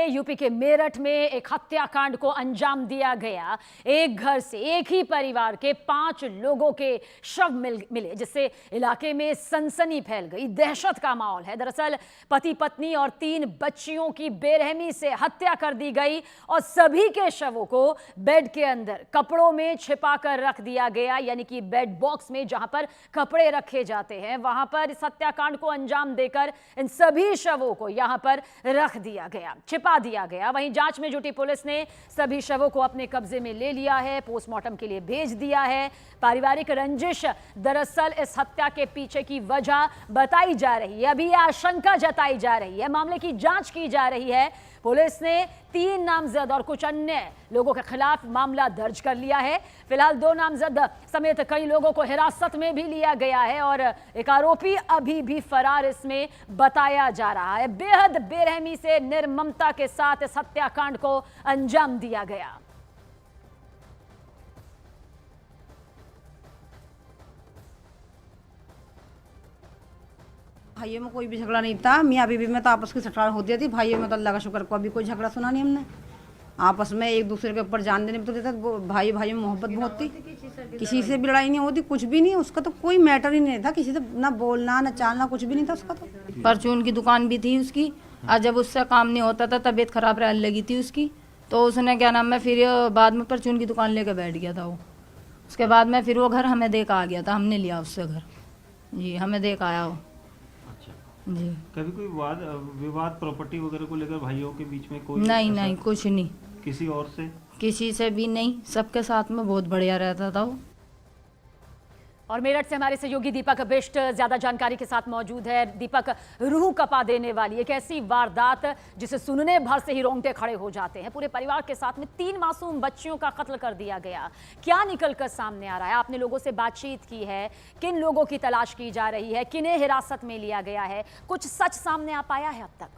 UP के मेरठ में एक हत्याकांड को अंजाम दिया गया। एक घर से एक ही परिवार के 5 लोगों के शव मिले, जिससे इलाके में सनसनी फैल गई, दहशत का माहौल है। दरअसल पति पत्नी और 3 बच्चियों की बेरहमी से हत्या कर दी गई और सभी के शवों को बेड के अंदर कपड़ों में छिपा कर रख दिया गया, यानी कि बेड बॉक्स में जहां पर कपड़े रखे जाते हैं वहां पर इस हत्याकांड को अंजाम देकर इन सभी शवों को यहां पर रख दिया गया, छिपा दिया गया। वहीं जांच में जुटी पुलिस ने सभी शवों को अपने कब्जे में ले लिया है, पोस्टमार्टम के लिए भेज दिया है। पारिवारिक रंजिश दरअसल इस हत्या के पीछे की वजह बताई जा रही है। अभी आशंका जताई जा रही है, मामले की जांच की जा रही है। पुलिस ने 3 नामजद और कुछ अन्य लोगों के खिलाफ मामला दर्ज कर लिया है। फिलहाल 2 नामजद समेत कई लोगों को हिरासत में भी लिया गया है और एक आरोपी अभी भी फरार इसमें बताया जा रहा है। बेहद बेरहमी से, निर्ममता के साथ इस हत्याकांड को अंजाम दिया गया। भाइयों में कोई भी झगड़ा नहीं था। मियाँ बीवी में तो आपस की सटार होती थी। भाइयों में तो अल्लाह का शुक्र को अभी कोई झगड़ा सुना नहीं हमने। आपस में एक दूसरे के ऊपर जान देने में तो देता, भाई भाई में मोहब्बत बहुत थी। किसी से भी लड़ाई नहीं होती, कुछ भी नहीं। उसका तो कोई मैटर ही नहीं था, किसी से ना बोलना ना चालना, कुछ भी नहीं था उसका। तो परचून की दुकान भी थी उसकी, और जब उससे काम नहीं होता था तबीयत खराब रहने लगी थी उसकी, तो उसने क्या नाम है फिर बाद में परचून की दुकान लेकर बैठ गया था वो। उसके बाद में फिर वो घर हमें देकर आ गया था, हमने लिया उससे घर। जी, हमें देकर आया वो। जी, कभी कोई विवाद प्रॉपर्टी वगैरह को लेकर भाइयों के बीच में कोई? नहीं, कुछ नहीं। किसी और से? किसी से भी नहीं, सबके साथ में बहुत बढ़िया रहता था वो। और मेरठ से हमारे सहयोगी दीपक बिष्ट ज्यादा जानकारी के साथ मौजूद है। दीपक, रूह कपा देने वाली एक ऐसी वारदात जिसे सुनने भर से ही रोंगटे खड़े हो जाते हैं। पूरे परिवार के साथ में 3 मासूम बच्चियों का कत्ल कर दिया गया। क्या निकलकर सामने आ रहा है? आपने लोगों से बातचीत की है, किन लोगों की तलाश की जा रही है, किन्हें हिरासत में लिया गया है, कुछ सच सामने आ पाया है अब तक?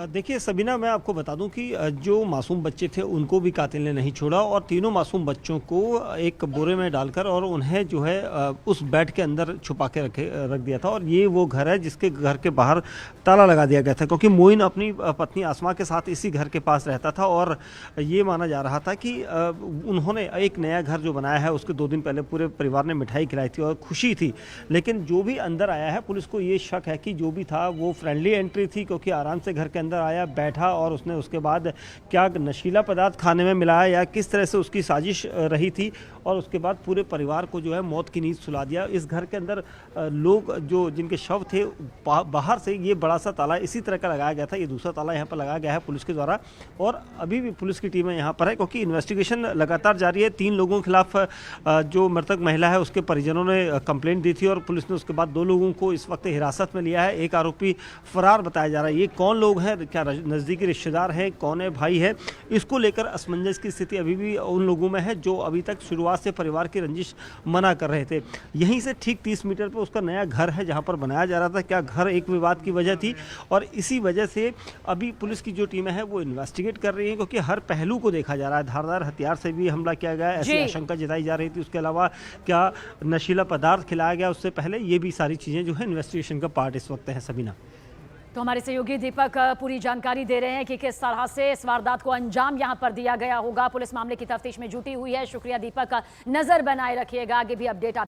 देखिए सबीना, मैं आपको बता दूं कि जो मासूम बच्चे थे उनको भी कातिल ने नहीं छोड़ा और तीनों मासूम बच्चों को एक बोरे में डालकर और उन्हें जो है उस बेड के अंदर छुपा के रख दिया था। और ये वो घर है जिसके घर के बाहर ताला लगा दिया गया था, क्योंकि मोइन अपनी पत्नी आसमा के साथ इसी घर के पास रहता था। और ये माना जा रहा था कि उन्होंने एक नया घर जो बनाया है उसके 2 दिन पहले पूरे परिवार ने मिठाई खिलाई थी और खुशी थी। लेकिन जो भी अंदर आया है, पुलिस को ये शक है कि जो भी था वो फ्रेंडली एंट्री थी, क्योंकि आराम से घर के अंदर आया, बैठा और उसने उसके बाद क्या नशीला पदार्थ खाने में मिलाया या किस तरह से उसकी साजिश रही थी, और उसके बाद पूरे परिवार को जो है मौत की नींद सुला दिया। इस घर के अंदर लोग जो जिनके शव थे, बाहर से ये बड़ा सा ताला इसी तरह का लगाया गया था, ये दूसरा ताला यहाँ पर लगाया गया है पुलिस के द्वारा। और अभी भी पुलिस की टीमें यहाँ पर है, क्योंकि इन्वेस्टिगेशन लगातार जारी है। 3 लोगों के खिलाफ जो मृतक महिला है उसके परिजनों ने कंप्लेंट दी थी और पुलिस ने उसके बाद 2 लोगों को इस वक्त हिरासत में लिया है। एक आरोपी फरार बताया जा रहा है। ये कौन लोग हैं, क्या नज़दीकी रिश्तेदार हैं, कौन है भाई है, इसको लेकर असमंजस की स्थिति अभी भी उन लोगों में है जो अभी तक शुरुआत से परिवार की रंजिश मना कर रहे थे। यहीं से ठीक 30 मीटर पर उसका नया घर है जहां पर बनाया जा रहा था। क्या घर एक विवाद की वजह थी, और इसी वजह से अभी पुलिस की जो टीमें हैं वो इन्वेस्टिगेट कर रही हैं, क्योंकि हर पहलू को देखा जा रहा है। धारदार हथियार से भी हमला किया गया, ऐसी आशंका जताई जा रही थी। उसके अलावा क्या नशीला पदार्थ खिलाया गया उससे पहले, ये भी सारी चीज़ें जो है इन्वेस्टिगेशन का पार्ट इस वक्त है। सबीना, तो हमारे सहयोगी दीपक पूरी जानकारी दे रहे हैं कि किस तरह से इस वारदात को अंजाम यहां पर दिया गया होगा। पुलिस मामले की तफ्तीश में जुटी हुई है। शुक्रिया दीपक, नजर बनाए रखिएगा, आगे भी अपडेट